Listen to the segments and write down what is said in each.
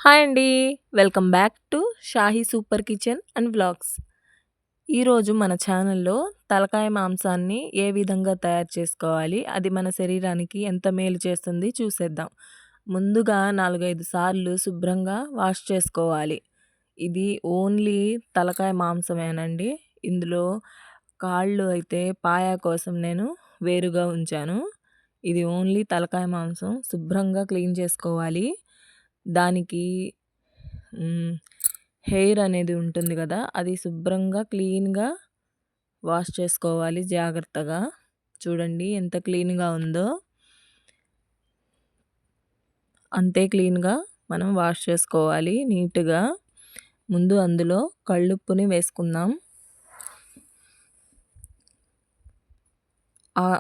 Hi అండి. Welcome back to 'Shahi super kitchen and vlogs'. ఈరోజు మన ఛానల్‌లో తలకాయ మాంసాన్ని ఏ విధంగా తయారు చేసుకోవాలి, అది మన శరీరానికి ఎంత మేలు చేస్తుంది చూసేద్దాం. ముందుగా 4, 5 సార్లు శుభ్రంగా వాష్ చేసుకోవాలి. ఇది ఓన్లీ తలకాయ మాంసమేనండి. ఇందులో కాళ్ళు అయితే పాయ కోసం నేను వేరుగా ఉంచాను. ఇది ఓన్లీ తలకాయ మాంసం. శుభ్రంగా క్లీన్ చేసుకోవాలి. దానికి హెయిర్ అనేది ఉంటుంది కదా! అది శుభ్రంగా క్లీన్‌గా వాష్ చేసుకోవాలి జాగ్రత్తగా. చూడండి ఎంత క్లీన్‌గా ఉందో. అంతే క్లీన్‌గా మనం వాష్ చేసుకోవాలి నీట్‌గా. ముందు అందులో కల్లుప్పుని వేసుకుందాం.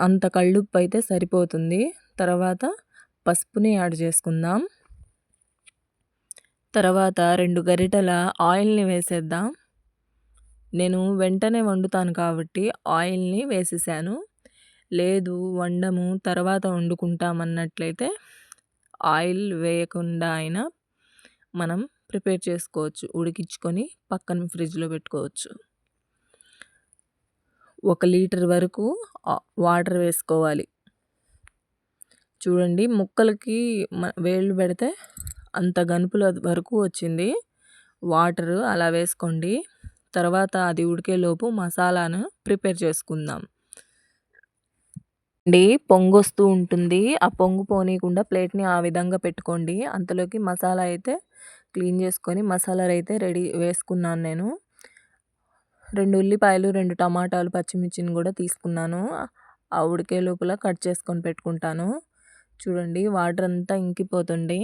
అంత కల్లుప్పు అయితే సరిపోతుంది. తర్వాత పసుపుని యాడ్ చేసుకుందాం. తర్వాత 2 గరిటెల ఆయిల్‌ని వేసేద్దాం. నేను వెంటనే వండుతాను కాబట్టి ఆయిల్‌ని వేసేసాను. లేదు వండము తర్వాత వండుకుంటామన్నట్లయితే ఆయిల్ వేయకుండా అయినా మనం ప్రిపేర్ చేసుకోవచ్చు. ఉడికించుకొని పక్కన ఫ్రిడ్జ్‌లో పెట్టుకోవచ్చు. 1 లీటర్ వరకు వాటర్ వేసుకోవాలి. చూడండి ముక్కలకి వేళ్ళు పెడితే అంత గనుపుల వరకు వచ్చింది వాటరు. అలా వేసుకోండి. తర్వాత అది ఉడికేలోపు మసాలాను ప్రిపేర్ చేసుకుందాం. పొంగొస్తూ ఉంటుంది. ఆ పొంగు పోనీయకుండా ప్లేట్‌ని ఆ విధంగా పెట్టుకోండి. అంతలోకి మసాలా అయితే క్లీన్ చేసుకొని మసాలా అయితే రెడీ వేసుకున్నాను నేను. 2 ఉల్లిపాయలు, 2 టమాటాలు, పచ్చిమిర్చిని కూడా తీసుకున్నాను. ఆ ఉడికే లోపల కట్ చేసుకొని పెట్టుకుంటాను. చూడండి వాటర్ అంతా ఇంకిపోతుంది.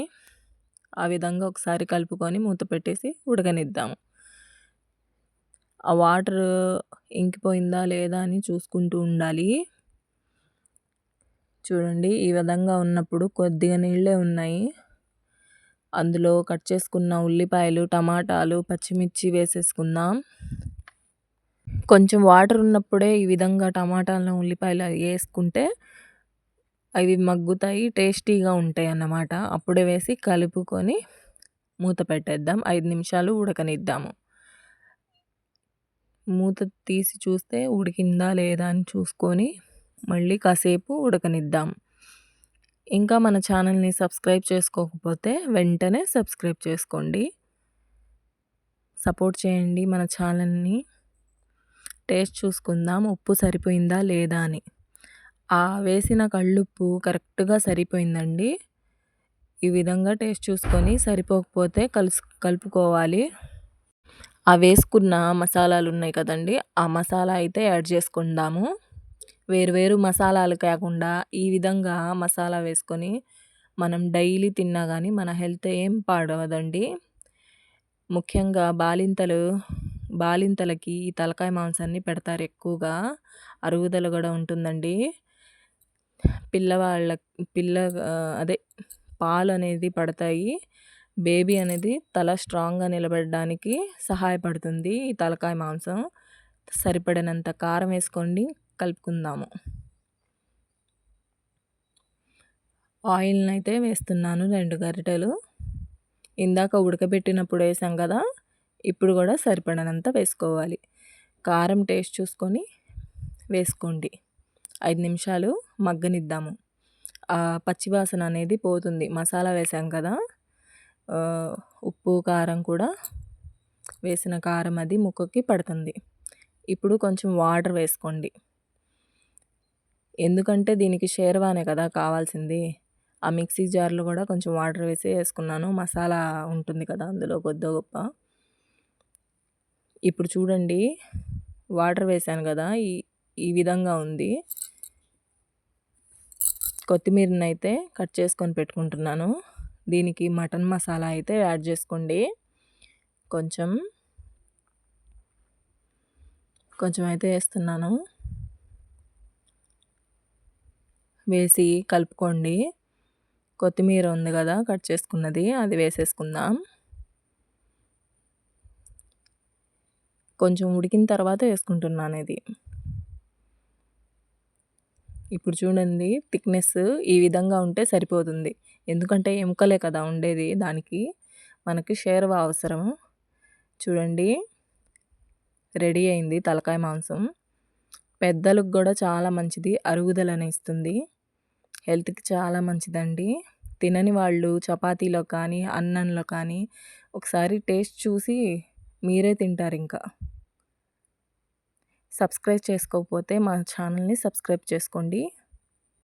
ఆ విధంగా ఒకసారి కలుపుకొని మూత పెట్టేసి ఉడకనిద్దాము. ఆ వాటర్ ఇంకిపోయిందా లేదా అని చూసుకుంటూ ఉండాలి. చూడండి ఈ విధంగా ఉన్నప్పుడు కొద్దిగా నీళ్ళే ఉన్నాయి. అందులో కట్ చేసుకున్న ఉల్లిపాయలు, టమాటాలు, పచ్చిమిర్చి వేసేసుకుందాం. కొంచెం వాటర్ ఉన్నప్పుడే ఈ విధంగా టమాటాలను, ఉల్లిపాయలు వేసుకుంటే అవి మగ్గుతాయి, టేస్టీగా ఉంటాయన్నమాట. అప్పుడే వేసి కలుపుకొని మూత పెట్టేద్దాం. 5 నిమిషాలు ఉడకనిద్దాము. మూత తీసి చూస్తే ఉడికిందా లేదా అని చూసుకొని మళ్ళీ కాసేపు ఉడకనిద్దాం. ఇంకా మన ఛానల్‌ని సబ్స్క్రైబ్ చేసుకోకపోతే వెంటనే సబ్స్క్రైబ్ చేసుకోండి. సపోర్ట్ చేయండి మన ఛానల్‌ని. టేస్ట్ చూసుకుందాం ఉప్పు సరిపోయిందా లేదా అని. వేసిన కల్లుప్పు కరెక్ట్‌గా సరిపోయిందండి. ఈ విధంగా టేస్ట్ చూసుకొని సరిపోకపోతే కలుపుకోవాలి. వేసుకున్న మసాలాలు ఉన్నాయి కదండీ! ఆ మసాలా అయితే యాడ్ చేసుకుందాము. వేరు మసాలాలు కాకుండా ఈ విధంగా మసాలా వేసుకొని మనం డైలీ తిన్నా గానీ మన హెల్త్ ఏం పాడవదండి. ముఖ్యంగా బాలింతలకి ఈ తలకాయ మాంసాన్ని పెడతారు ఎక్కువగా. అరుగుదల కూడా ఉంటుందండి. అదే పాలనేది పడతాయి. బేబీ అనేది తల స్ట్రాంగ్‌గా నిలబడడానికి సహాయపడుతుంది ఈ తలకాయ మాంసం. సరిపడినంత కారం వేసుకోండి. కలుపుకుందాము. ఆయిల్‌నైతే వేస్తున్నాను 2 గరిటెలు. ఇందాక ఉడకబెట్టినప్పుడు వేసాం కదా! ఇప్పుడు కూడా సరిపడనంత వేసుకోవాలి. కారం టేస్ట్ చూసుకొని వేసుకోండి. 5 నిమిషాలు మగ్గనిద్దాము. పచ్చివాసన అనేది పోతుంది. మసాలా వేసాం కదా! ఉప్పు, కారం కూడా వేసిన కారం అది ముక్కకి పడుతుంది. ఇప్పుడు కొంచెం వాటర్ వేసుకోండి. ఎందుకంటే దీనికి షేర్వానే కదా కావాల్సింది. ఆ మిక్సీ జార్‌లో కూడా కొంచెం వాటర్ వేసుకున్నాను. మసాలా ఉంటుంది కదా అందులో కొద్దో గొప్ప. ఇప్పుడు చూడండి వాటర్ వేసాను కదా! ఈ విధంగా ఉంది. కొత్తిమీరనైతే కట్ చేసుకొని పెట్టుకుంటున్నాను. దీనికి మటన్ మసాలా అయితే యాడ్ చేసుకోండి. కొంచెం అయితే వేస్తున్నాను. వేసి కలుపుకోండి. కొత్తిమీర ఉంది కదా కట్ చేసుకున్నది, అది వేసేసుకుందాం. కొంచెం ఉడికిన తర్వాత వేసుకుంటున్నాను ఇది. ఇప్పుడు చూడండి థిక్‌నెస్ ఈ విధంగా ఉంటే సరిపోతుంది. ఎందుకంటే ఎముకలే కదా ఉండేది దానికి. మనకి షేర్వా అవసరము. చూడండి రెడీ అయింది తలకాయ మాంసం. పెద్దలకు గూడా చాలా మంచిది. అరుగుదలనిస్తుంది. హెల్త్‌కి చాలా మంచిదండి. తినని వాళ్ళు చపాతీలో కానీ, అన్నంలో కానీ ఒకసారి టేస్ట్ చూసి మీరే తింటారింకా. సబ్స్క్రైబ్ చేసుకోకపోతే మా ఛానల్‌ని సబ్స్క్రైబ్ చేసుకోండి.